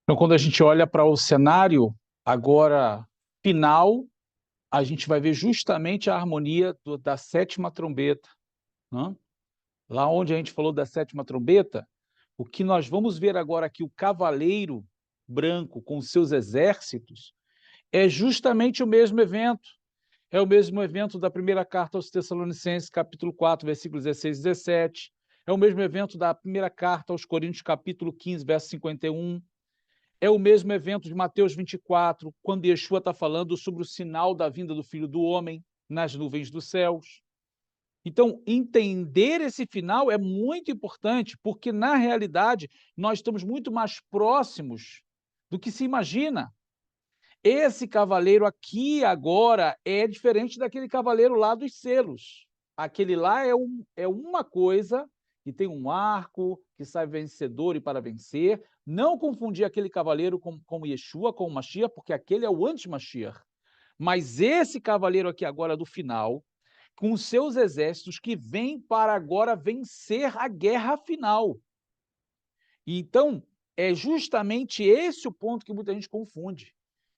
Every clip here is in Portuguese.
Então, quando a gente olha para o cenário agora final, a gente vai ver justamente a harmonia da sétima trombeta, né? Lá onde a gente falou da sétima trombeta, o que nós vamos ver agora aqui, o cavaleiro branco com seus exércitos, é justamente o mesmo evento. É o mesmo evento da primeira carta aos Tessalonicenses, capítulo 4, versículos 16 e 17. É o mesmo evento da primeira carta aos Coríntios, capítulo 15, verso 51. É o mesmo evento de Mateus 24, quando Yeshua está falando sobre o sinal da vinda do Filho do Homem nas nuvens dos céus. Então, entender esse final é muito importante, porque, na realidade, nós estamos muito mais próximos do que se imagina. Esse cavaleiro aqui, agora, é diferente daquele cavaleiro lá dos selos. Aquele lá é uma coisa, que tem um arco, que sai vencedor e para vencer. Não confundir aquele cavaleiro com Yeshua, com o Mashiach, porque aquele é o anti-Mashiach. Mas esse cavaleiro aqui agora do final, com seus exércitos que vêm para agora vencer a guerra final. Então, é justamente esse o ponto que muita gente confunde.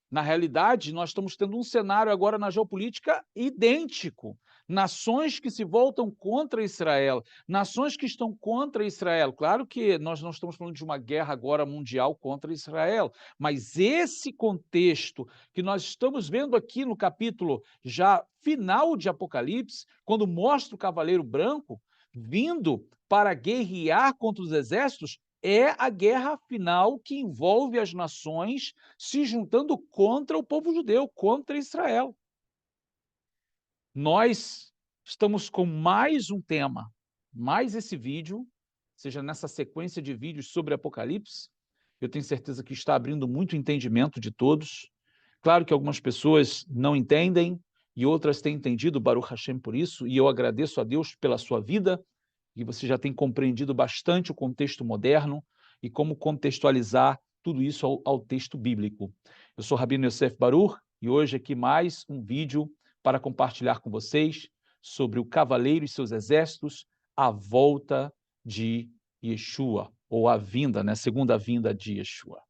Na realidade, nós estamos tendo um cenário agora na geopolítica idêntico. Nações que se voltam contra Israel, nações que estão contra Israel. Claro que nós não estamos falando de uma guerra agora mundial contra Israel, mas esse contexto que nós estamos vendo aqui no capítulo já final de Apocalipse, quando mostra o cavaleiro branco vindo para guerrear contra os exércitos, é a guerra final que envolve as nações se juntando contra o povo judeu, contra Israel. Nós estamos com mais um tema, mais esse vídeo, seja nessa sequência de vídeos sobre Apocalipse. Eu tenho certeza que está abrindo muito entendimento de todos. Claro que algumas pessoas não entendem e outras têm entendido, Baruch Hashem, por isso, e eu agradeço a Deus pela sua vida, e você já tem compreendido bastante o contexto moderno e como contextualizar tudo isso ao texto bíblico. Eu sou Rabino Yosef Baruch e hoje aqui mais um vídeo para compartilhar com vocês sobre o cavaleiro e seus exércitos, a volta de Yeshua, ou a vinda, né? Segunda vinda de Yeshua.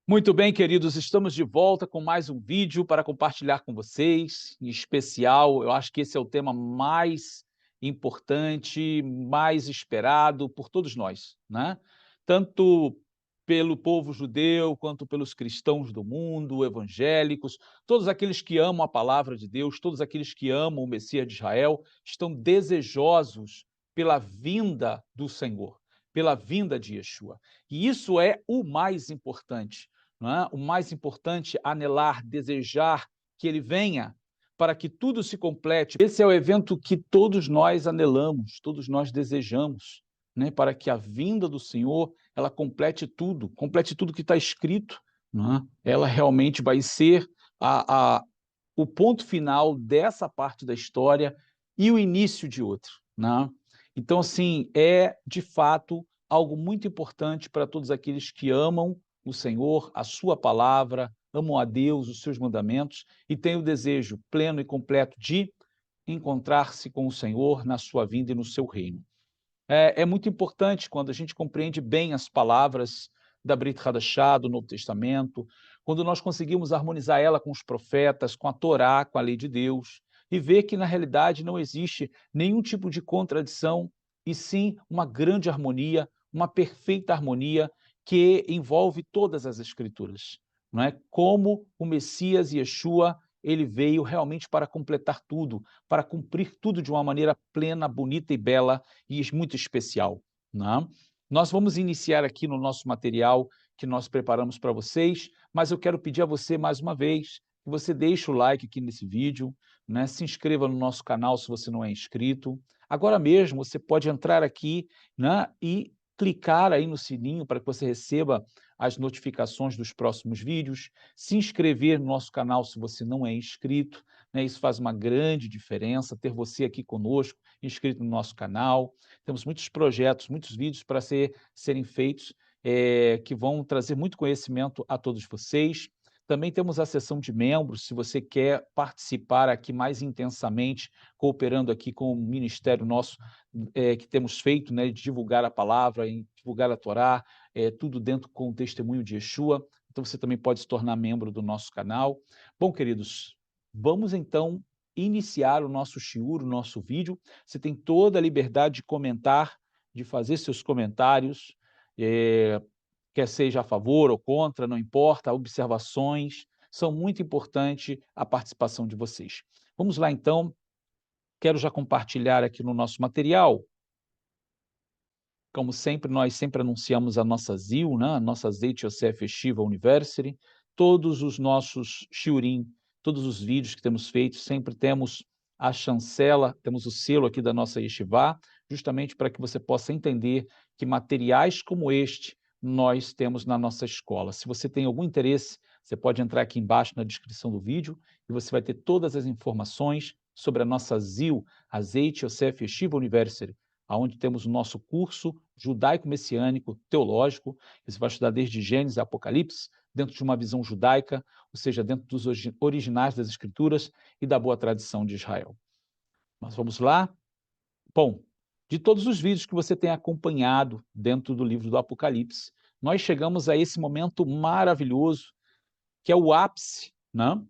Muito bem, queridos, estamos de volta com mais um vídeo para compartilhar com vocês, em especial, eu acho que esse é o tema mais importante, mais esperado por todos nós, né? Tanto pelo povo judeu, quanto pelos cristãos do mundo, evangélicos, todos aqueles que amam a palavra de Deus, todos aqueles que amam o Messias de Israel, estão desejosos pela vinda do Senhor, pela vinda de Yeshua. E isso é o mais importante. Não é? O mais importante, anelar, desejar que ele venha, para que tudo se complete. Esse é o evento que todos nós anelamos, todos nós desejamos, né? Para que a vinda do Senhor, ela complete tudo que está escrito. Não é? Ela realmente vai ser o ponto final dessa parte da história e o início de outro. Não é? Então, assim, é, de fato, algo muito importante para todos aqueles que amam o Senhor, a sua palavra, amam a Deus, os seus mandamentos e têm o desejo pleno e completo de encontrar-se com o Senhor na sua vinda e no seu reino. É muito importante quando a gente compreende bem as palavras da Brit Hadashah, do Novo Testamento, quando nós conseguimos harmonizar ela com os profetas, com a Torá, com a lei de Deus, e ver que, na realidade, não existe nenhum tipo de contradição, e sim uma grande harmonia, uma perfeita harmonia que envolve todas as Escrituras. Não é? Como o Messias Yeshua, ele veio realmente para completar tudo, para cumprir tudo de uma maneira plena, bonita e bela e muito especial. Né? Nós vamos iniciar aqui no nosso material que nós preparamos para vocês, mas eu quero pedir a você mais uma vez que você deixe o like aqui nesse vídeo, né? Se inscreva no nosso canal se você não é inscrito. Agora mesmo você pode entrar aqui, né? E clicar aí no sininho para que você receba as notificações dos próximos vídeos, se inscrever no nosso canal se você não é inscrito, né? Isso faz uma grande diferença, ter você aqui conosco, inscrito no nosso canal. Temos muitos projetos, muitos vídeos para serem feitos, que vão trazer muito conhecimento a todos vocês. Também temos a seção de membros, se você quer participar aqui mais intensamente, cooperando aqui com o ministério nosso, que temos feito, né, de divulgar a palavra, em divulgar a Torá, tudo dentro com o testemunho de Yeshua. Então você também pode se tornar membro do nosso canal. Bom, queridos, vamos então iniciar o nosso shiur, o nosso vídeo. Você tem toda a liberdade de comentar, de fazer seus comentários, quer seja a favor ou contra, não importa, observações, são muito importante a participação de vocês. Vamos lá então, quero já compartilhar aqui no nosso material. Como sempre, nós sempre anunciamos a nossa ZIL, né? A nossa Zeit Yosef Yeshiva University, todos os nossos shiurim, todos os vídeos que temos feito, sempre temos a chancela, temos o selo aqui da nossa Yeshiva, justamente para que você possa entender que materiais como este nós temos na nossa escola. Se você tem algum interesse, você pode entrar aqui embaixo na descrição do vídeo e você vai ter todas as informações sobre a nossa ZIL, a Zeit Yosef Yeshiva University, onde temos o nosso curso judaico-messiânico teológico, que você vai estudar desde Gênesis a Apocalipse, dentro de uma visão judaica, ou seja, dentro dos originais das Escrituras e da boa tradição de Israel. Mas vamos lá? Bom, de todos os vídeos que você tem acompanhado dentro do livro do Apocalipse, nós chegamos a esse momento maravilhoso, que é o ápice, né,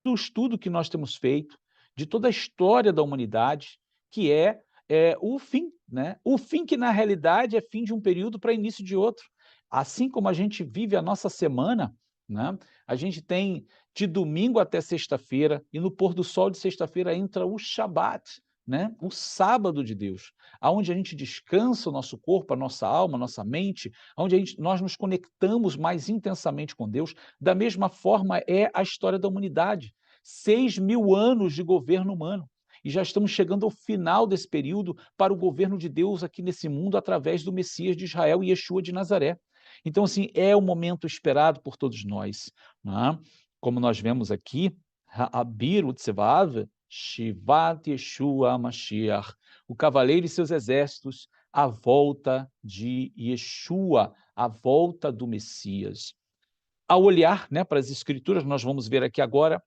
do estudo que nós temos feito, de toda a história da humanidade, que é o fim, né? O fim que, na realidade, é fim de um período para início de outro. Assim como a gente vive a nossa semana, né? A gente tem de domingo até sexta-feira, e no pôr do sol de sexta-feira entra o Shabat, né? O sábado de Deus, aonde a gente descansa o nosso corpo, a nossa alma, a nossa mente, onde nós nos conectamos mais intensamente com Deus. Da mesma forma é a história da humanidade. 6.000 anos de governo humano. E já estamos chegando ao final desse período para o governo de Deus aqui nesse mundo através do Messias de Israel, Yeshua de Nazaré. Então, assim, é o momento esperado por todos nós, né? Como nós vemos aqui, Ha'abir Utsevav, Shivat Yeshua Mashiach, o cavaleiro e seus exércitos, a volta de Yeshua, a volta do Messias. Ao olhar, né, para as Escrituras, nós vamos ver aqui agora,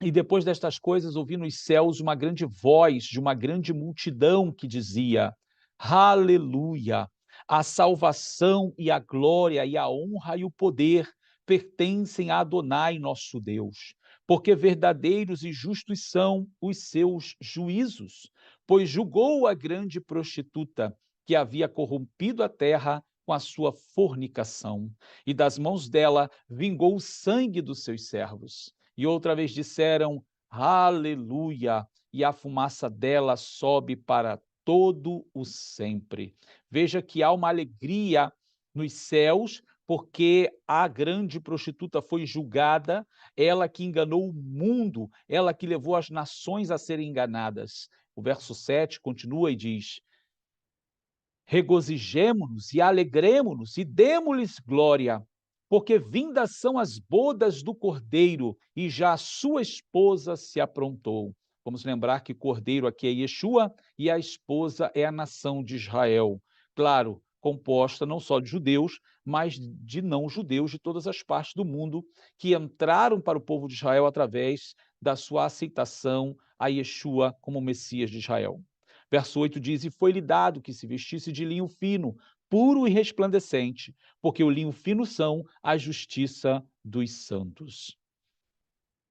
e depois destas coisas, ouvi nos céus uma grande voz de uma grande multidão que dizia: Aleluia! A salvação e a glória e a honra e o poder pertencem a Adonai, nosso Deus, porque verdadeiros e justos são os seus juízos, pois julgou a grande prostituta que havia corrompido a terra com a sua fornicação, e das mãos dela vingou o sangue dos seus servos. E outra vez disseram, aleluia, e a fumaça dela sobe para todo o sempre. Veja que há uma alegria nos céus, porque a grande prostituta foi julgada, ela que enganou o mundo, ela que levou as nações a serem enganadas. O verso 7 continua e diz, regozijemo-nos e alegremo-nos e demo-lhes glória, porque vindas são as bodas do Cordeiro, e já a sua esposa se aprontou. Vamos lembrar que Cordeiro aqui é Yeshua, e a esposa é a nação de Israel. Claro, composta não só de judeus, mas de não-judeus de todas as partes do mundo, que entraram para o povo de Israel através da sua aceitação a Yeshua como Messias de Israel. Verso 8 diz, e foi-lhe dado que se vestisse de linho fino, puro e resplandecente, porque o linho fino são a justiça dos santos.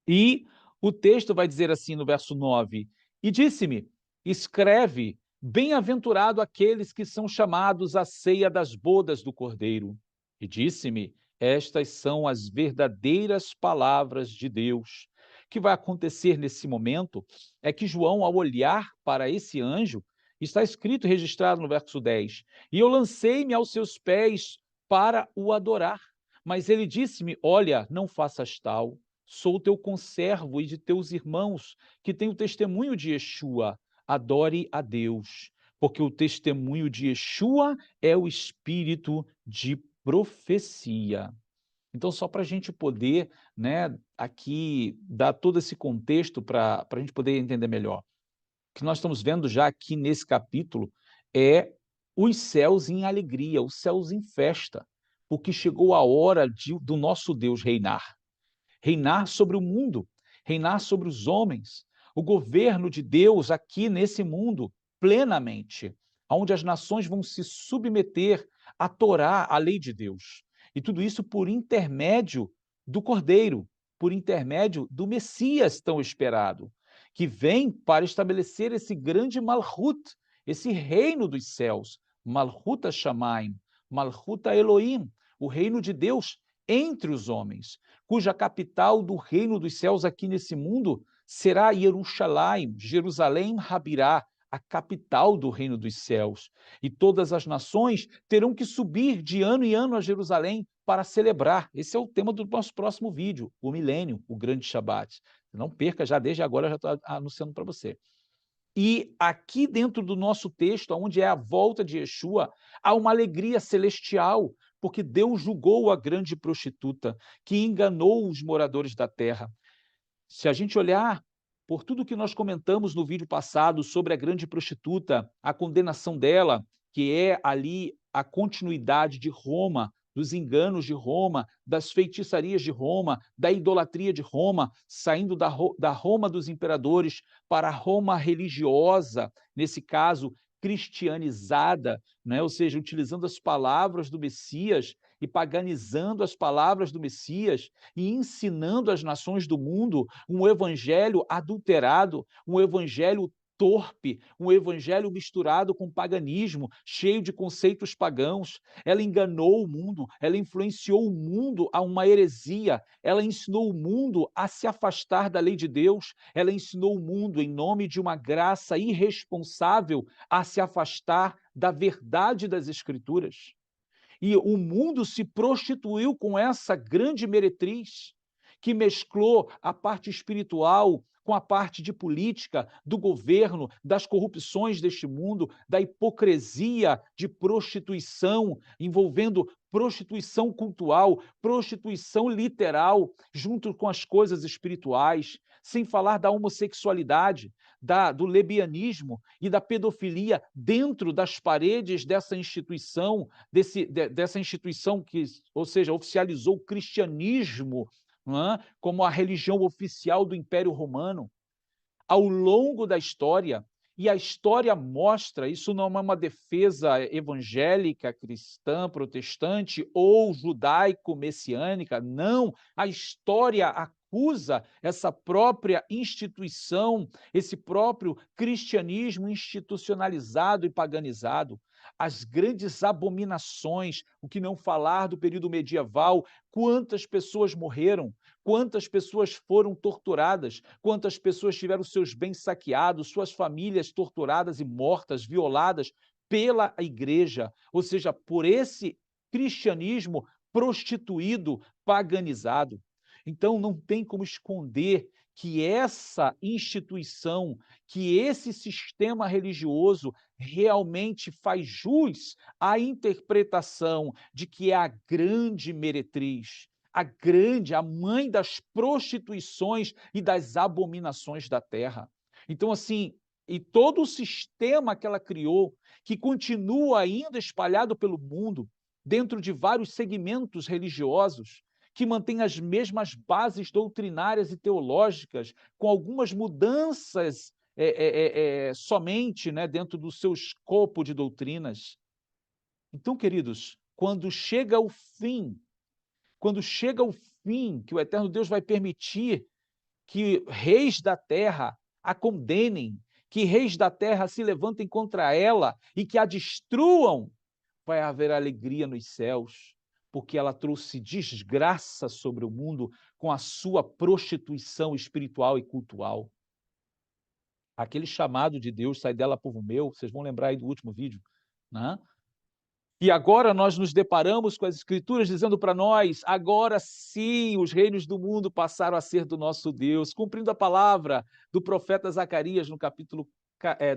E o texto vai dizer assim no verso 9, e disse-me, escreve, bem-aventurado aqueles que são chamados à ceia das bodas do Cordeiro. E disse-me, estas são as verdadeiras palavras de Deus. O que vai acontecer nesse momento é que João, ao olhar para esse anjo, está escrito e registrado no verso 10, e eu lancei-me aos seus pés para o adorar. Mas ele disse-me, olha, não faças tal, sou teu conservo e de teus irmãos, que têm o testemunho de Yeshua. Adore a Deus, porque o testemunho de Yeshua é o espírito de profecia. Então, só para a gente poder, né, aqui dar todo esse contexto para a gente poder entender melhor. O que nós estamos vendo já aqui nesse capítulo é os céus em alegria, os céus em festa, porque chegou a hora do nosso Deus reinar. Reinar sobre o mundo, reinar sobre os homens, o governo de Deus aqui nesse mundo, plenamente, onde as nações vão se submeter à Torá, à lei de Deus. E tudo isso por intermédio do Cordeiro, por intermédio do Messias tão esperado, que vem para estabelecer esse grande Malhut, esse reino dos céus, Malhut Shamayim, Malhut Elohim, o reino de Deus entre os homens, cuja capital do reino dos céus aqui nesse mundo será Jerusalém, Jerusalém Rabirá, a capital do reino dos céus. E todas as nações terão que subir de ano em ano a Jerusalém para celebrar. Esse é o tema do nosso próximo vídeo, o milênio, o grande Shabat. Não perca, já desde agora, já estou anunciando para você. E aqui dentro do nosso texto, onde é a volta de Yeshua, há uma alegria celestial, porque Deus julgou a grande prostituta que enganou os moradores da terra. Se a gente olhar por tudo que nós comentamos no vídeo passado sobre a grande prostituta, a condenação dela, que é ali a continuidade de Roma, dos enganos de Roma, das feitiçarias de Roma, da idolatria de Roma, saindo da Roma dos imperadores para a Roma religiosa, nesse caso, cristianizada, né? Ou seja, utilizando as palavras do Messias e paganizando as palavras do Messias e ensinando às nações do mundo um evangelho adulterado, um evangelho torpe, um evangelho misturado com paganismo, cheio de conceitos pagãos. Ela enganou o mundo, ela influenciou o mundo a uma heresia, ela ensinou o mundo a se afastar da lei de Deus, ela ensinou o mundo, em nome de uma graça irresponsável, a se afastar da verdade das Escrituras. E o mundo se prostituiu com essa grande meretriz, que mesclou a parte espiritual com a parte de política, do governo, das corrupções deste mundo, da hipocrisia de prostituição, envolvendo prostituição cultural, prostituição literal, junto com as coisas espirituais, sem falar da homossexualidade, do lesbianismo e da pedofilia dentro das paredes dessa instituição, dessa instituição que, ou seja, oficializou o cristianismo, não é? Como a religião oficial do Império Romano. Ao longo da história, e a história mostra, isso não é uma defesa evangélica, cristã, protestante ou judaico-messiânica, não, a história acusa essa própria instituição, esse próprio cristianismo institucionalizado e paganizado, as grandes abominações, o que não falar do período medieval, quantas pessoas morreram, quantas pessoas foram torturadas, quantas pessoas tiveram seus bens saqueados, suas famílias torturadas e mortas, violadas pela igreja, ou seja, por esse cristianismo prostituído, paganizado. Então, não tem como esconder que essa instituição, que esse sistema religioso realmente faz jus à interpretação de que é a grande meretriz, a mãe das prostituições e das abominações da terra. Então, assim, e todo o sistema que ela criou, que continua ainda espalhado pelo mundo, dentro de vários segmentos religiosos, que mantém as mesmas bases doutrinárias e teológicas, com algumas mudanças somente, né, dentro do seu escopo de doutrinas. Então, queridos, quando chega o fim, que o eterno Deus vai permitir que reis da terra a condenem, que reis da terra se levantem contra ela e que a destruam, vai haver alegria nos céus, porque ela trouxe desgraça sobre o mundo com a sua prostituição espiritual e cultural. Aquele chamado de Deus, sai dela, povo meu, vocês vão lembrar aí do último vídeo, né? E agora nós nos deparamos com as Escrituras dizendo para nós, agora sim os reinos do mundo passaram a ser do nosso Deus, cumprindo a palavra do profeta Zacarias no capítulo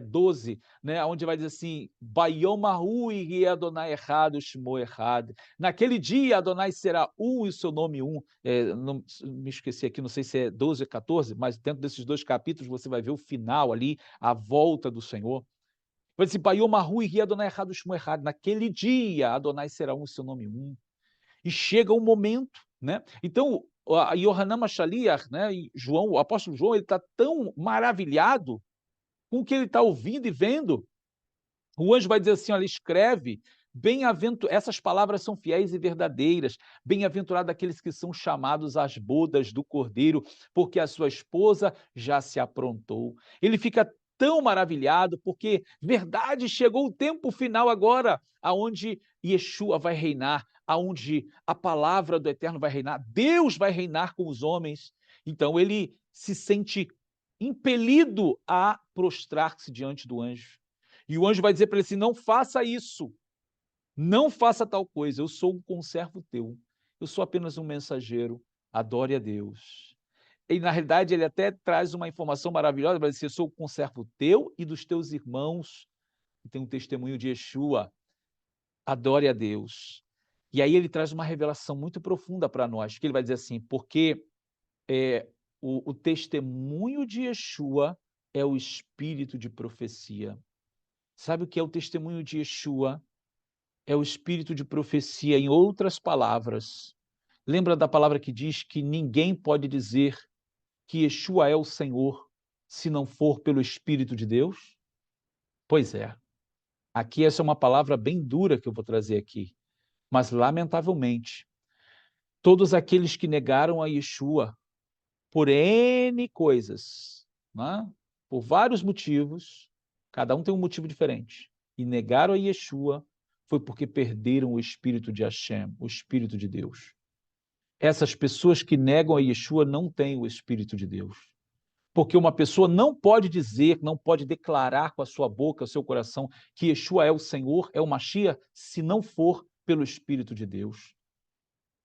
12, né, onde vai dizer assim, Bayom Ahu e Adonai errado, Shmo errado. Naquele dia, Adonai será um e o seu nome um. Não, me esqueci aqui, não sei se é 12 ou 14, mas dentro desses 2 capítulos você vai ver o final ali, a volta do Senhor. Vai dizer, Bayom Ahu e Adonai errado, Shmo errado. Naquele dia, Adonai será um e o seu nome um. E chega um momento, né? Então, a Yohanan Mashaliach, né, João, o apóstolo João, ele está tão maravilhado com o que ele está ouvindo e vendo. O anjo vai dizer assim, olha, escreve, essas palavras são fiéis e verdadeiras, bem-aventurado aqueles que são chamados às bodas do Cordeiro, porque a sua esposa já se aprontou. Ele fica tão maravilhado, porque verdade, chegou o tempo final agora, aonde Yeshua vai reinar, aonde a palavra do Eterno vai reinar, Deus vai reinar com os homens. Então ele se sente impelido a prostrar-se diante do anjo. E o anjo vai dizer para ele assim, não faça isso, não faça tal coisa, eu sou um conservo teu, eu sou apenas um mensageiro, adore a Deus. E na realidade ele até traz uma informação maravilhosa, vai dizer, eu sou o conservo teu e dos teus irmãos, que tem um testemunho de Yeshua, adore a Deus. E aí ele traz uma revelação muito profunda para nós, que ele vai dizer assim, porque o testemunho de Yeshua é o espírito de profecia. Sabe o que é o testemunho de Yeshua? É o espírito de profecia, em outras palavras. Lembra da palavra que diz que ninguém pode dizer que Yeshua é o Senhor se não for pelo Espírito de Deus? Pois é. Aqui essa é uma palavra bem dura que eu vou trazer aqui. Mas, lamentavelmente, todos aqueles que negaram a Yeshua por N coisas, né? Por vários motivos, cada um tem um motivo diferente, e negaram a Yeshua, foi porque perderam o Espírito de Hashem, o Espírito de Deus. Essas pessoas que negam a Yeshua não têm o Espírito de Deus. Porque uma pessoa não pode dizer, não pode declarar com a sua boca, o seu coração, que Yeshua é o Senhor, é o Mashiach, se não for pelo Espírito de Deus.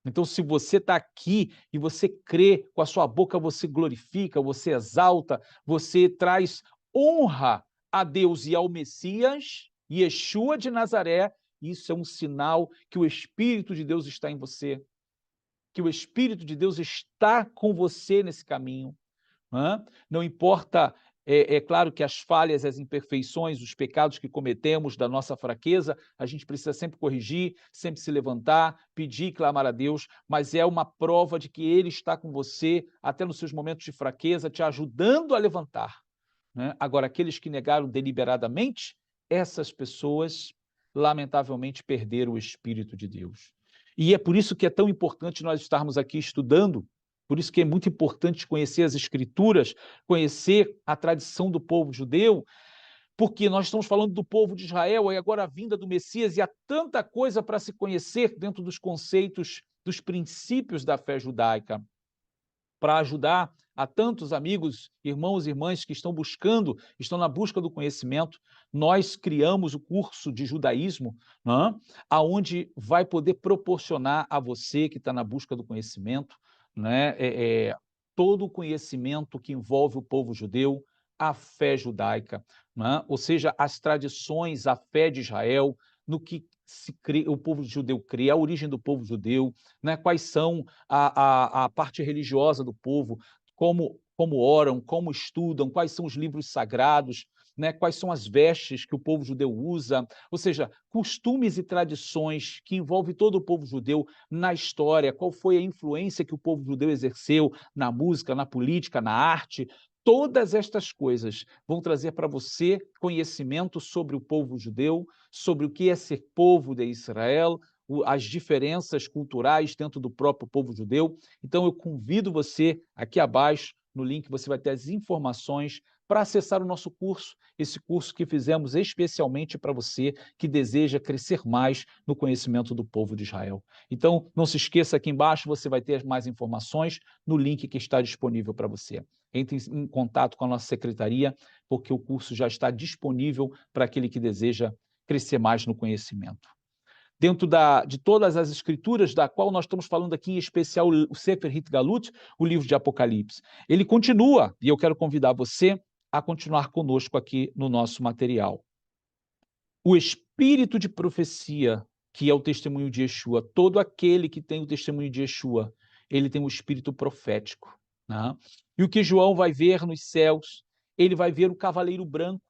Então, se você está aqui e você crê, com a sua boca você glorifica, você exalta, você traz honra a Deus e ao Messias, Yeshua de Nazaré, isso é um sinal que o Espírito de Deus está em você, que o Espírito de Deus está com você nesse caminho. Não importa, é claro que as falhas, as imperfeições, os pecados que cometemos, da nossa fraqueza, a gente precisa sempre corrigir, sempre se levantar, pedir e clamar a Deus, mas é uma prova de que Ele está com você, até nos seus momentos de fraqueza, te ajudando a levantar. Agora, aqueles que negaram deliberadamente, essas pessoas, lamentavelmente, perderam o Espírito de Deus. E é por isso que é tão importante nós estarmos aqui estudando. Por isso que é muito importante conhecer as Escrituras, conhecer a tradição do povo judeu, porque nós estamos falando do povo de Israel, e agora a vinda do Messias, e há tanta coisa para se conhecer dentro dos conceitos, dos princípios da fé judaica. Para ajudar a tantos amigos, irmãos e irmãs que estão na busca do conhecimento, nós criamos o curso de judaísmo, aonde vai poder proporcionar a você que está na busca do conhecimento, todo o conhecimento que envolve o povo judeu, a fé judaica, ou seja, as tradições, a fé de Israel, no que o povo judeu crê, a origem do povo judeu, quais são a parte religiosa do povo, como oram, como estudam, quais são os livros sagrados, quais são as vestes que o povo judeu usa, ou seja, costumes e tradições que envolvem todo o povo judeu na história, qual foi a influência que o povo judeu exerceu na música, na política, na arte. Todas estas coisas vão trazer para você conhecimento sobre o povo judeu, sobre o que é ser povo de Israel, as diferenças culturais dentro do próprio povo judeu. Então, eu convido você, aqui abaixo, no link, você vai ter as informações para acessar o nosso curso, esse curso que fizemos especialmente para você que deseja crescer mais no conhecimento do povo de Israel. Então, não se esqueça, aqui embaixo você vai ter mais informações no link que está disponível para você. Entre em contato com a nossa secretaria, porque o curso já está disponível para aquele que deseja crescer mais no conhecimento. Dentro de todas as escrituras, da qual nós estamos falando aqui, em especial o Sefer Hit Galut, o livro de Apocalipse. Ele continua, e eu quero convidar você a continuar conosco aqui no nosso material. O espírito de profecia, que é o testemunho de Yeshua, todo aquele que tem o testemunho de Yeshua, ele tem um espírito profético, né? E o que João vai ver nos céus, ele vai ver o cavaleiro branco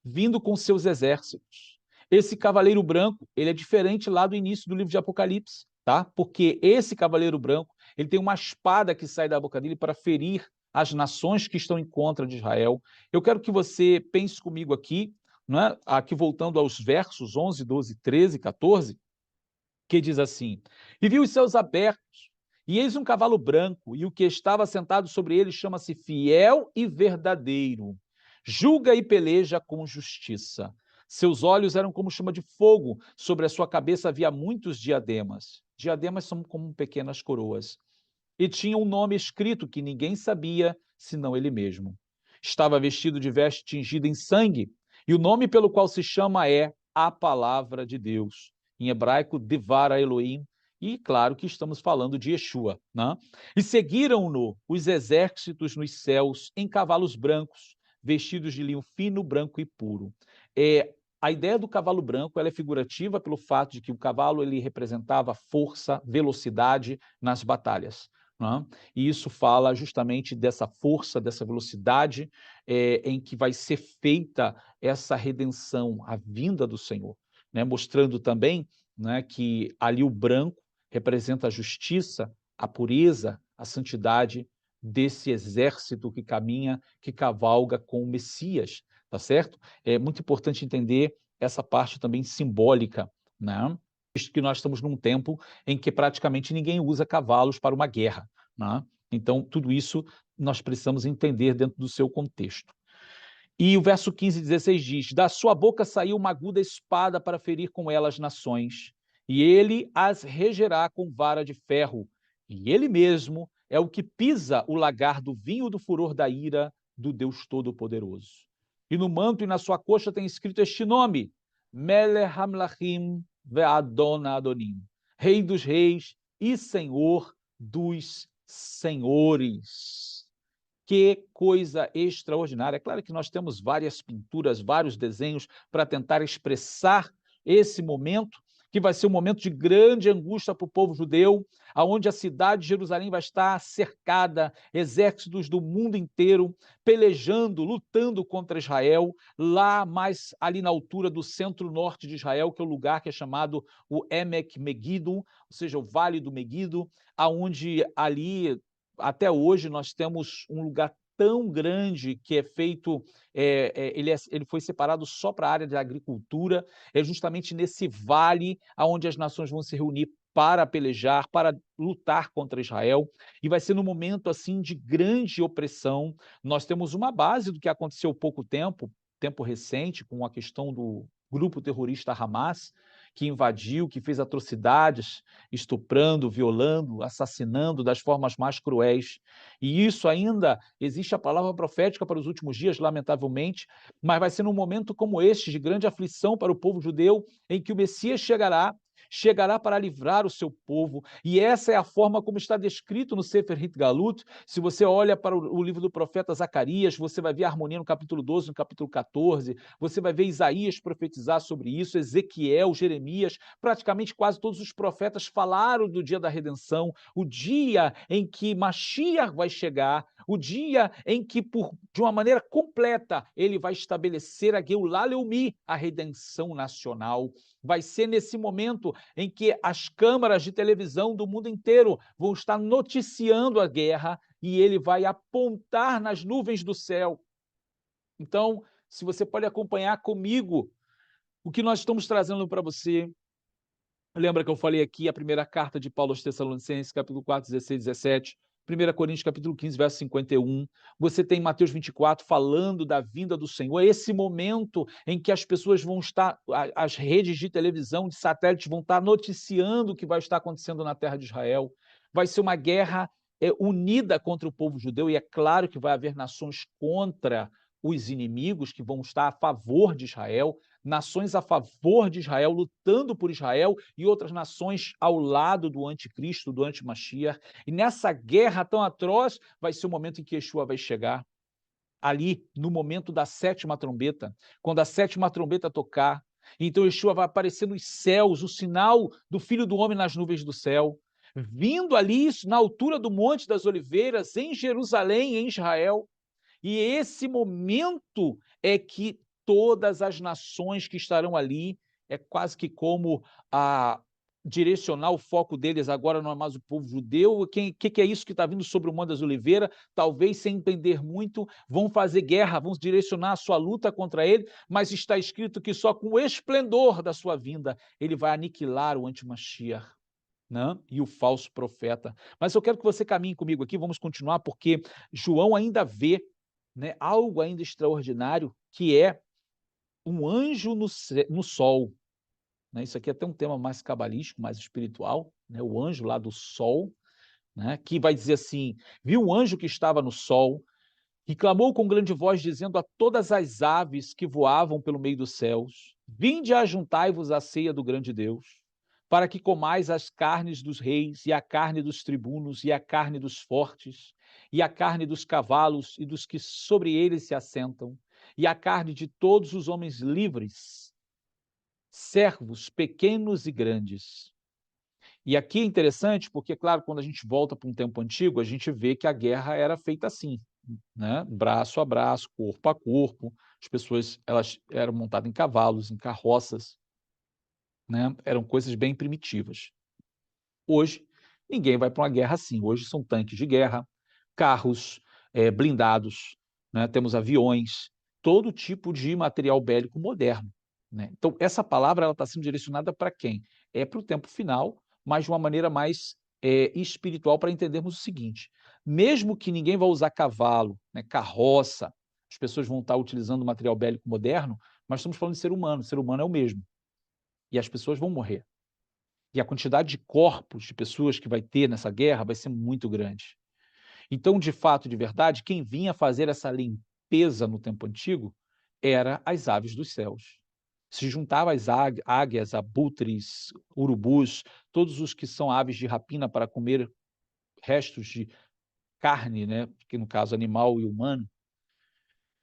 vindo com seus exércitos. Esse cavaleiro branco, ele é diferente lá do início do livro de Apocalipse, tá? Porque esse cavaleiro branco, ele tem uma espada que sai da boca dele para ferir as nações que estão em contra de Israel. Eu quero que você pense comigo aqui, né? Aqui voltando aos versos 11, 12, 13, 14, que diz assim: E vi os céus abertos, e eis um cavalo branco, e o que estava sentado sobre ele chama-se Fiel e Verdadeiro. Julga e peleja com justiça. Seus olhos eram como chama de fogo, sobre a sua cabeça havia muitos diademas. Diademas são como pequenas coroas. E tinha um nome escrito que ninguém sabia, senão ele mesmo. Estava vestido de veste tingida em sangue, e o nome pelo qual se chama é a Palavra de Deus. Em hebraico, Devar Elohim, e claro que estamos falando de Yeshua, né? E seguiram-no os exércitos nos céus em cavalos brancos, vestidos de linho fino, branco e puro. A ideia do cavalo branco ela é figurativa pelo fato de que o cavalo ele representava força, velocidade nas batalhas, né? E isso fala justamente dessa força, dessa velocidade em que vai ser feita essa redenção, a vinda do Senhor, né? Mostrando também, né, que ali o branco representa a justiça, a pureza, a santidade desse exército que caminha, que cavalga com o Messias, tá certo? É muito importante entender essa parte também simbólica, né? Visto que nós estamos num tempo em que praticamente ninguém usa cavalos para uma guerra, né? Então, tudo isso nós precisamos entender dentro do seu contexto. E o verso 15 e 16 diz: Da sua boca saiu uma aguda espada para ferir com ela as nações, e ele as regerá com vara de ferro, e ele mesmo é o que pisa o lagar do vinho do furor da ira do Deus Todo-Poderoso. E no manto e na sua coxa tem escrito este nome: Melech Hamlachim ve'Adon Adonim, Rei dos Reis e Senhor dos Senhores. Que coisa extraordinária. É claro que nós temos várias pinturas, vários desenhos para tentar expressar esse momento, que vai ser um momento de grande angústia para o povo judeu, aonde a cidade de Jerusalém vai estar cercada, exércitos do mundo inteiro pelejando, lutando contra Israel, lá mais ali na altura do centro-norte de Israel, que é o lugar que é chamado o Emek Megiddo, ou seja, o Vale do Megiddo, aonde ali até hoje nós temos um lugar tão grande que é feito, ele foi separado só para a área da agricultura, é justamente nesse vale onde as nações vão se reunir para pelejar, para lutar contra Israel, e vai ser num momento assim de grande opressão. Nós temos uma base do que aconteceu há pouco tempo recente, com a questão do grupo terrorista Hamas, que invadiu, que fez atrocidades, estuprando, violando, assassinando das formas mais cruéis. E isso ainda existe a palavra profética para os últimos dias, lamentavelmente, mas vai ser num momento como este, de grande aflição para o povo judeu, em que o Messias chegará para livrar o seu povo, e essa é a forma como está descrito no Sefer Hitgalut. Se você olha para o livro do profeta Zacarias, você vai ver a harmonia no capítulo 12, no capítulo 14, você vai ver Isaías profetizar sobre isso, Ezequiel, Jeremias, praticamente quase todos os profetas falaram do dia da redenção, o dia em que Mashiach vai chegar, o dia em que, de uma maneira completa, ele vai estabelecer a Geulah Leumi, a redenção nacional. Vai ser nesse momento em que as câmaras de televisão do mundo inteiro vão estar noticiando a guerra e ele vai apontar nas nuvens do céu. Então, se você pode acompanhar comigo o que nós estamos trazendo para você. Lembra que eu falei aqui a primeira carta de Paulo aos Tessalonicenses, capítulo 4, 16, 17, 1 Coríntios, capítulo 15, verso 51. Você tem Mateus 24 falando da vinda do Senhor. É esse momento em que as pessoas vão estar, as redes de televisão, de satélites vão estar noticiando o que vai estar acontecendo na terra de Israel. Vai ser uma guerra unida contra o povo judeu, e é claro que vai haver nações contra os inimigos que vão estar a favor de Israel, nações a favor de Israel, lutando por Israel, e outras nações ao lado do anticristo, do anti-Mashiach. E nessa guerra tão atroz vai ser o momento em que Yeshua vai chegar. ali no momento da 7ª trombeta, quando a 7ª trombeta tocar, então Yeshua vai aparecer nos céus, o sinal do Filho do Homem nas nuvens do céu, vindo ali na altura do Monte das Oliveiras, em Jerusalém, em Israel, e esse momento é que todas as nações que estarão ali, é quase que como direcionar o foco deles agora não é mais o povo judeu. Que é isso que está vindo sobre o Monte das Oliveiras? Talvez sem entender muito, vão fazer guerra, vão direcionar a sua luta contra ele, mas está escrito que só com o esplendor da sua vinda ele vai aniquilar o anti-Mashiach, né? E o falso profeta. Mas eu quero que você caminhe comigo aqui, vamos continuar, porque João ainda vê, né, algo ainda extraordinário, que é um anjo no sol. Né? Isso aqui é até um tema mais cabalístico, mais espiritual, né? O anjo lá do sol, né? Que vai dizer assim: viu um anjo que estava no sol, e clamou com grande voz, dizendo a todas as aves que voavam pelo meio dos céus: vinde, ajuntai-vos à ceia do grande Deus, para que comais as carnes dos reis, e a carne dos tribunos, e a carne dos fortes, e a carne dos cavalos e dos que sobre eles se assentam, e a carne de todos os homens livres, servos pequenos e grandes. E aqui é interessante porque, claro, quando a gente volta para um tempo antigo, a gente vê que a guerra era feita assim, né? Braço a braço, corpo a corpo. As pessoas, elas eram montadas em cavalos, em carroças, né? Eram coisas bem primitivas. Hoje, ninguém vai para uma guerra assim. Hoje são tanques de guerra, carros blindados, né? Temos aviões, todo tipo de material bélico moderno, né? Então, essa palavra ela está sendo direcionada para quem? É para o tempo final, mas de uma maneira mais espiritual, para entendermos o seguinte: mesmo que ninguém vá usar cavalo, né, carroça, as pessoas vão estar utilizando material bélico moderno, mas estamos falando de o ser humano é o mesmo, e as pessoas vão morrer. E a quantidade de corpos de pessoas que vai ter nessa guerra vai ser muito grande. Então, de fato, de verdade, quem vinha fazer essa limpeza no tempo antigo era as aves dos céus. Se juntava as águias, abutres, urubus, todos os que são aves de rapina para comer restos de carne, né, que no caso animal e humano.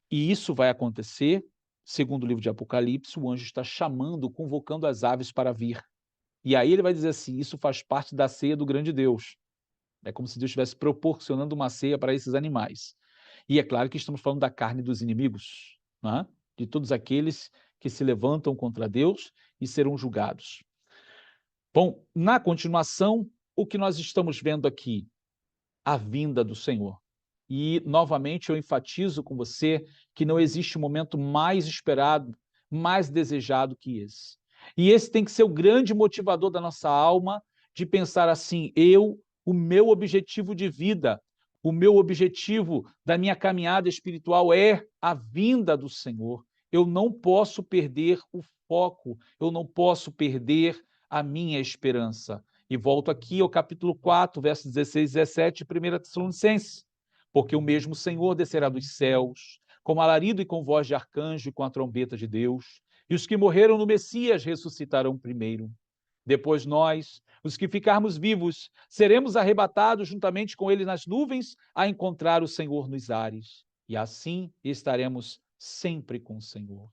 E isso vai acontecer, segundo o livro de Apocalipse, o anjo está chamando, convocando as aves para vir. E aí ele vai dizer assim: isso faz parte da ceia do grande Deus. É como se Deus estivesse proporcionando uma ceia para esses animais. E é claro que estamos falando da carne dos inimigos, né? De todos aqueles que se levantam contra Deus e serão julgados. Bom, na continuação, o que nós estamos vendo aqui? A vinda do Senhor. E, novamente, eu enfatizo com você que não existe um momento mais esperado, mais desejado que esse. E esse tem que ser o grande motivador da nossa alma, de pensar assim: o meu objetivo de vida, o meu objetivo da minha caminhada espiritual é a vinda do Senhor. Eu não posso perder o foco, eu não posso perder a minha esperança. E volto aqui ao capítulo 4, versos 16 e 17, 1 Tessalonicenses. Porque o mesmo Senhor descerá dos céus, com alarido e com voz de arcanjo e com a trombeta de Deus, e os que morreram no Messias ressuscitarão primeiro. Depois nós, os que ficarmos vivos, seremos arrebatados juntamente com ele nas nuvens a encontrar o Senhor nos ares. E assim estaremos sempre com o Senhor.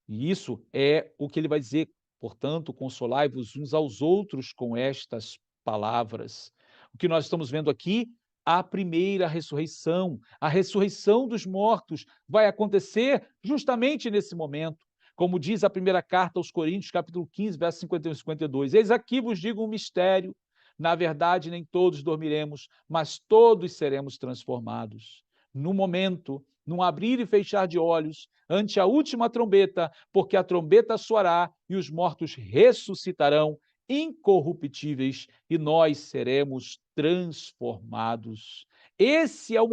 E isso é o que ele vai dizer: portanto, consolai-vos uns aos outros com estas palavras. O que nós estamos vendo aqui, a primeira ressurreição, a ressurreição dos mortos, vai acontecer justamente nesse momento. Como diz a primeira carta aos Coríntios, capítulo 15, versos 51 e 52. Eis aqui vos digo um mistério: na verdade, nem todos dormiremos, mas todos seremos transformados. No momento, num abrir e fechar de olhos, ante a última trombeta, porque a trombeta soará e os mortos ressuscitarão incorruptíveis e nós seremos transformados. Esse é o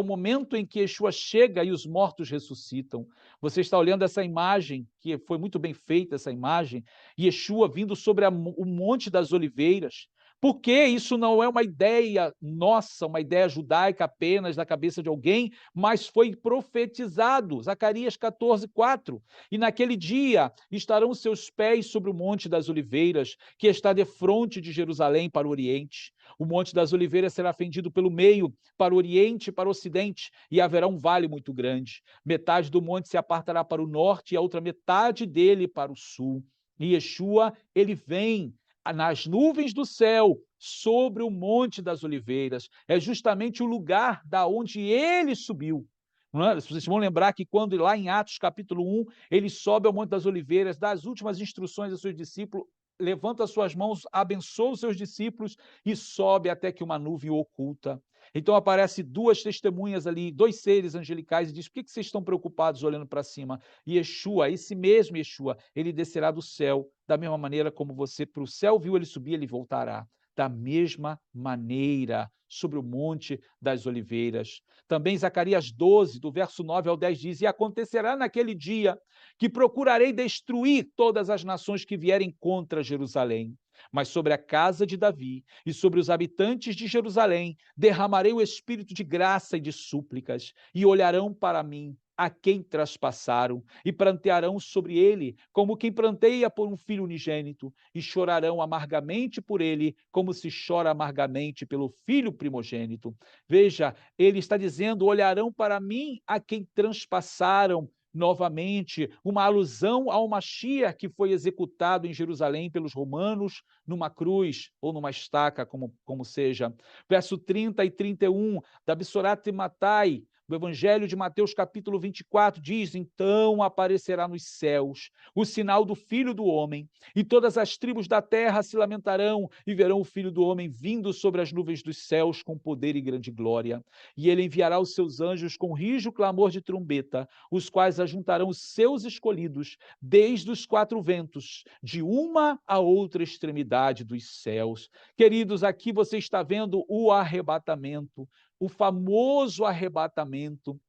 momento em que Yeshua chega e os mortos ressuscitam. Você está olhando essa imagem, que foi muito bem feita essa imagem, Yeshua vindo sobre o Monte das Oliveiras, Porque isso não é uma ideia nossa, uma ideia judaica apenas da cabeça de alguém, mas foi profetizado. Zacarias 14:4. E naquele dia estarão os seus pés sobre o Monte das Oliveiras, que está defronte de Jerusalém para o Oriente. O Monte das Oliveiras será fendido pelo meio, para o Oriente e para o Ocidente, e haverá um vale muito grande. Metade do monte se apartará para o norte e a outra metade dele para o sul. E Yeshua, ele vem nas nuvens do céu, sobre o Monte das Oliveiras. É justamente o lugar da onde ele subiu. Não é? Vocês vão lembrar que quando lá em Atos capítulo 1, ele sobe ao Monte das Oliveiras, dá as últimas instruções aos seus discípulos, levanta suas mãos, abençoa os seus discípulos e sobe até que uma nuvem o oculta. Então aparece duas testemunhas ali, dois seres angelicais, e diz: por que vocês estão preocupados olhando para cima? E Yeshua, esse mesmo Yeshua, ele descerá do céu, da mesma maneira como você para o céu viu ele subir, ele voltará. Da mesma maneira, sobre o Monte das Oliveiras. Também Zacarias 12, do verso 9 ao 10 diz: e acontecerá naquele dia que procurarei destruir todas as nações que vierem contra Jerusalém. Mas sobre a casa de Davi e sobre os habitantes de Jerusalém derramarei o espírito de graça e de súplicas, e olharão para mim a quem traspassaram, e prantearão sobre ele, como quem pranteia por um filho unigênito, e chorarão amargamente por ele, como se chora amargamente pelo filho primogênito. Veja, ele está dizendo: olharão para mim a quem transpassaram. Novamente, uma alusão ao Mashiach que foi executado em Jerusalém pelos romanos numa cruz ou numa estaca, como seja. Verso 30 e 31 da Bissorat Matai, do Evangelho de Mateus, capítulo 24, diz: então aparecerá nos céus o sinal do Filho do Homem, e todas as tribos da terra se lamentarão e verão o Filho do Homem vindo sobre as nuvens dos céus com poder e grande glória. E ele enviará os seus anjos com rijo clamor de trombeta, os quais ajuntarão os seus escolhidos desde os quatro ventos, de uma a outra extremidade dos céus. Queridos, aqui você está vendo o arrebatamento, o famoso arrebatamento,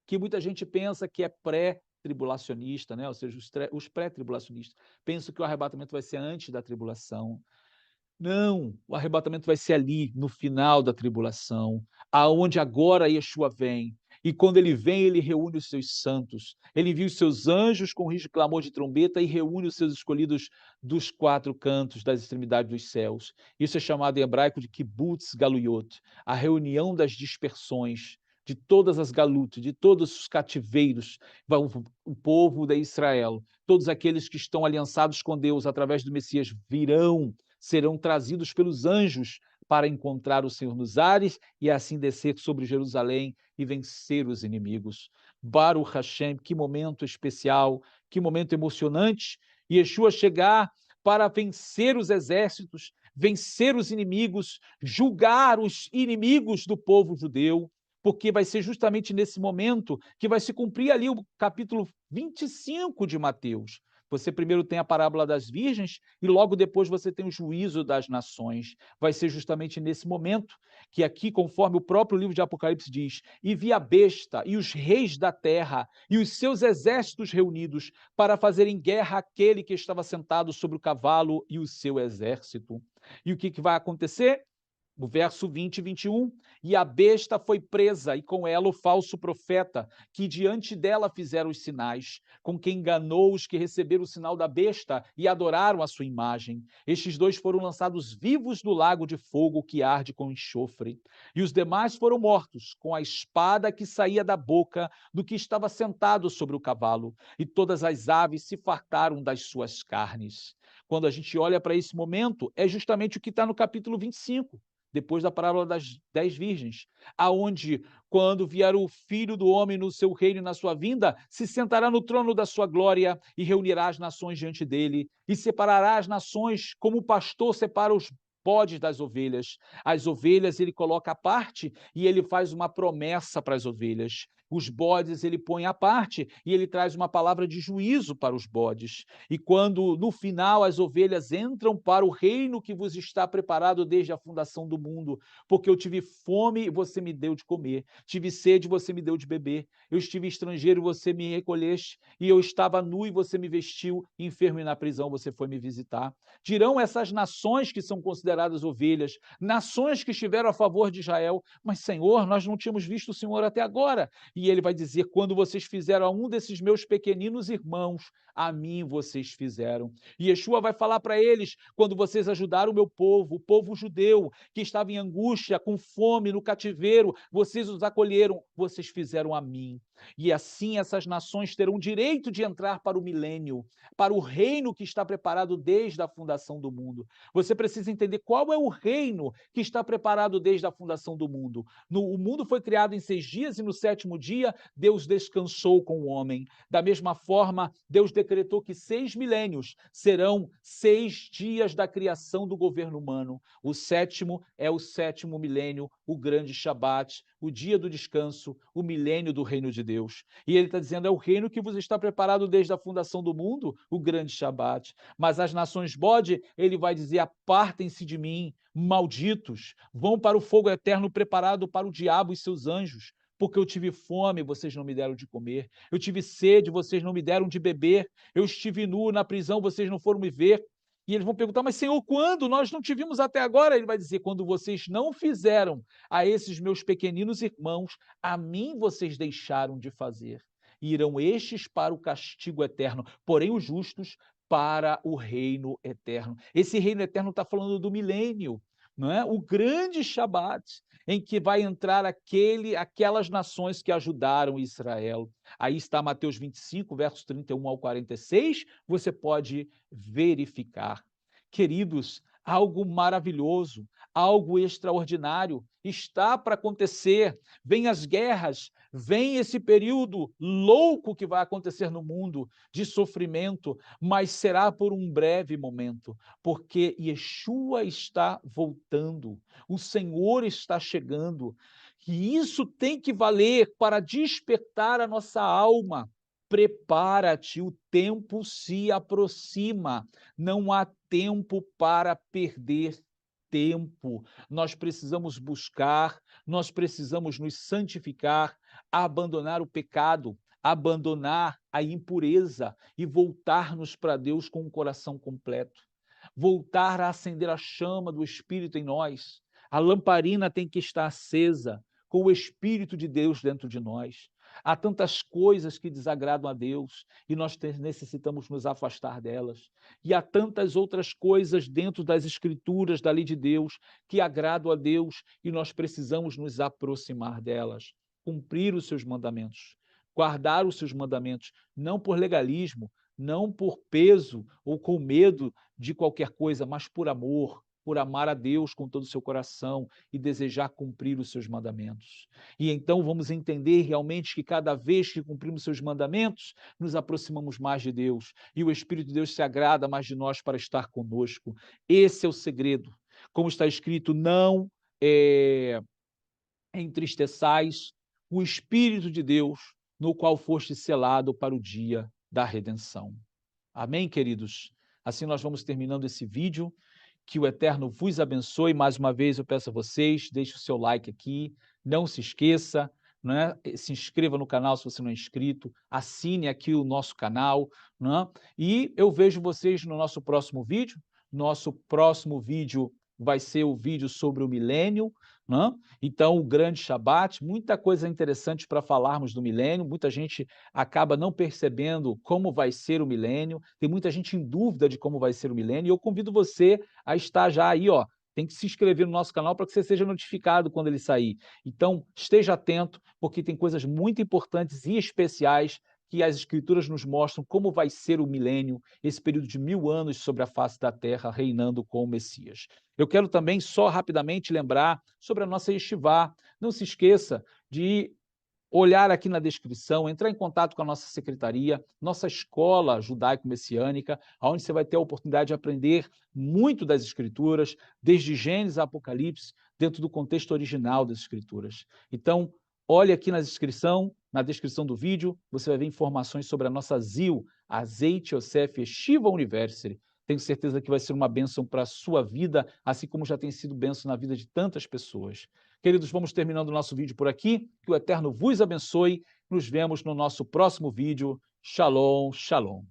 que muita gente pensa que é pré-tribulacionista, né? Ou seja, os pré-tribulacionistas pensam que o arrebatamento vai ser antes da tribulação. Não, o arrebatamento vai ser ali, no final da tribulação, aonde agora Yeshua vem. E quando ele vem, ele reúne os seus santos. Ele envia os seus anjos com risco de clamor de trombeta e reúne os seus escolhidos dos quatro cantos das extremidades dos céus. Isso é chamado em hebraico de kibbutz galuyot, a reunião das dispersões de todas as galutas, de todos os cativeiros, o povo de Israel, todos aqueles que estão aliançados com Deus através do Messias virão, serão trazidos pelos anjos para encontrar o Senhor nos ares e assim descer sobre Jerusalém e vencer os inimigos. Baruch Hashem, que momento especial, que momento emocionante. Yeshua chegar para vencer os exércitos, vencer os inimigos, julgar os inimigos do povo judeu, porque vai ser justamente nesse momento que vai se cumprir ali o capítulo 25 de Mateus. Você primeiro tem a parábola das virgens e logo depois você tem o juízo das nações. Vai ser justamente nesse momento que aqui, conforme o próprio livro de Apocalipse diz, e vi a besta e os reis da terra e os seus exércitos reunidos para fazerem guerra àquele que estava sentado sobre o cavalo e o seu exército. E o que vai acontecer? O verso 20 e 21, e a besta foi presa, e com ela o falso profeta, que diante dela fizeram os sinais, com quem enganou os que receberam o sinal da besta e adoraram a sua imagem. Estes dois foram lançados vivos no lago de fogo que arde com enxofre. E os demais foram mortos com a espada que saía da boca do que estava sentado sobre o cavalo, e todas as aves se fartaram das suas carnes. Quando a gente olha para esse momento, é justamente o que está no capítulo 25. Depois da parábola das 10 virgens, aonde, quando vier o Filho do Homem no seu reino e na sua vinda, se sentará no trono da sua glória e reunirá as nações diante dele, e separará as nações como o pastor separa os bodes das ovelhas. As ovelhas ele coloca à parte e ele faz uma promessa para as ovelhas, os bodes ele põe à parte e ele traz uma palavra de juízo para os bodes. E quando no final as ovelhas entram para o reino que vos está preparado desde a fundação do mundo, porque eu tive fome e você me deu de comer, tive sede e você me deu de beber, eu estive estrangeiro e você me recolheste, e eu estava nu e você me vestiu, enfermo e na prisão você foi me visitar. Dirão essas nações que são consideradas ovelhas, nações que estiveram a favor de Israel, mas Senhor, nós não tínhamos visto o Senhor até agora. E ele vai dizer, quando vocês fizeram a um desses meus pequeninos irmãos, a mim vocês fizeram. E Yeshua vai falar para eles, quando vocês ajudaram o povo judeu, que estava em angústia, com fome, no cativeiro, vocês os acolheram, vocês fizeram a mim. E assim essas nações terão direito de entrar para o milênio, para o reino que está preparado desde a fundação do mundo. Você precisa entender qual é o reino que está preparado desde a fundação do mundo. O mundo foi criado em 6 dias e no 7º dia Deus descansou com o homem. Da mesma forma, Deus decretou que 6 milênios serão 6 dias da criação do governo humano. O 7º é o 7º milênio, o grande Shabat, o dia do descanso, o milênio do reino de Deus. E ele está dizendo, é o reino que vos está preparado desde a fundação do mundo, o grande Shabat. Mas as nações bode, ele vai dizer, apartem-se de mim, malditos, vão para o fogo eterno preparado para o diabo e seus anjos, porque eu tive fome, vocês não me deram de comer, eu tive sede, vocês não me deram de beber, eu estive nu na prisão, vocês não foram me ver. E eles vão perguntar, mas Senhor, quando? Nós não te vimos até agora. Ele vai dizer, quando vocês não fizeram a esses meus pequeninos irmãos, a mim vocês deixaram de fazer. E irão estes para o castigo eterno, porém os justos para o reino eterno. Esse reino eterno está falando do milênio, não é? O grande Shabat, em que vai entrar aquelas nações que ajudaram Israel. Aí está Mateus 25, versos 31 ao 46, você pode verificar. Queridos, algo maravilhoso, algo extraordinário está para acontecer. Vem as guerras, vem esse período louco que vai acontecer no mundo de sofrimento, mas será por um breve momento, porque Yeshua está voltando, o Senhor está chegando, e isso tem que valer para despertar a nossa alma. Prepara-te, o tempo se aproxima, não há tempo para perder tempo. Nós precisamos buscar, nós precisamos nos santificar, abandonar o pecado, abandonar a impureza e voltar-nos para Deus com um coração completo. Voltar a acender a chama do Espírito em nós. A lamparina tem que estar acesa com o Espírito de Deus dentro de nós. Há tantas coisas que desagradam a Deus e nós necessitamos nos afastar delas. E há tantas outras coisas dentro das Escrituras, da lei de Deus, que agradam a Deus e nós precisamos nos aproximar delas. Cumprir os seus mandamentos, guardar os seus mandamentos, não por legalismo, não por peso ou com medo de qualquer coisa, mas por amor, por amar a Deus com todo o seu coração e desejar cumprir os seus mandamentos. E então vamos entender realmente que cada vez que cumprimos seus mandamentos, nos aproximamos mais de Deus e o Espírito de Deus se agrada mais de nós para estar conosco. Esse é o segredo. Como está escrito, não entristeçais o Espírito de Deus, no qual foste selado para o dia da redenção. Amém, queridos? Assim nós vamos terminando esse vídeo. Que o Eterno vos abençoe. Mais uma vez eu peço a vocês, deixe o seu like aqui, não se esqueça, né? Se inscreva no canal se você não é inscrito, assine aqui o nosso canal, né? E eu vejo vocês no nosso próximo vídeo. Nosso próximo vídeo vai ser o vídeo sobre o milênio, né? Então, o grande Shabat, muita coisa interessante para falarmos do milênio, muita gente acaba não percebendo como vai ser o milênio, tem muita gente em dúvida de como vai ser o milênio, e eu convido você a estar já aí, ó, tem que se inscrever no nosso canal para que você seja notificado quando ele sair. Então, esteja atento, porque tem coisas muito importantes e especiais que as Escrituras nos mostram como vai ser o milênio, esse período de 1000 anos sobre a face da terra, reinando com o Messias. Eu quero também, só rapidamente, lembrar sobre a nossa Yeshivá. Não se esqueça de olhar aqui na descrição, entrar em contato com a nossa secretaria, nossa escola judaico-messiânica, onde você vai ter a oportunidade de aprender muito das Escrituras, desde Gênesis a Apocalipse, dentro do contexto original das Escrituras. Então, Olhe aqui na descrição do vídeo, você vai ver informações sobre a nossa ZIL, Azeite Yosef Shiva University. Tenho certeza que vai ser uma bênção para a sua vida, assim como já tem sido bênção na vida de tantas pessoas. Queridos, vamos terminando o nosso vídeo por aqui. Que o Eterno vos abençoe. Nos vemos no nosso próximo vídeo. Shalom, shalom.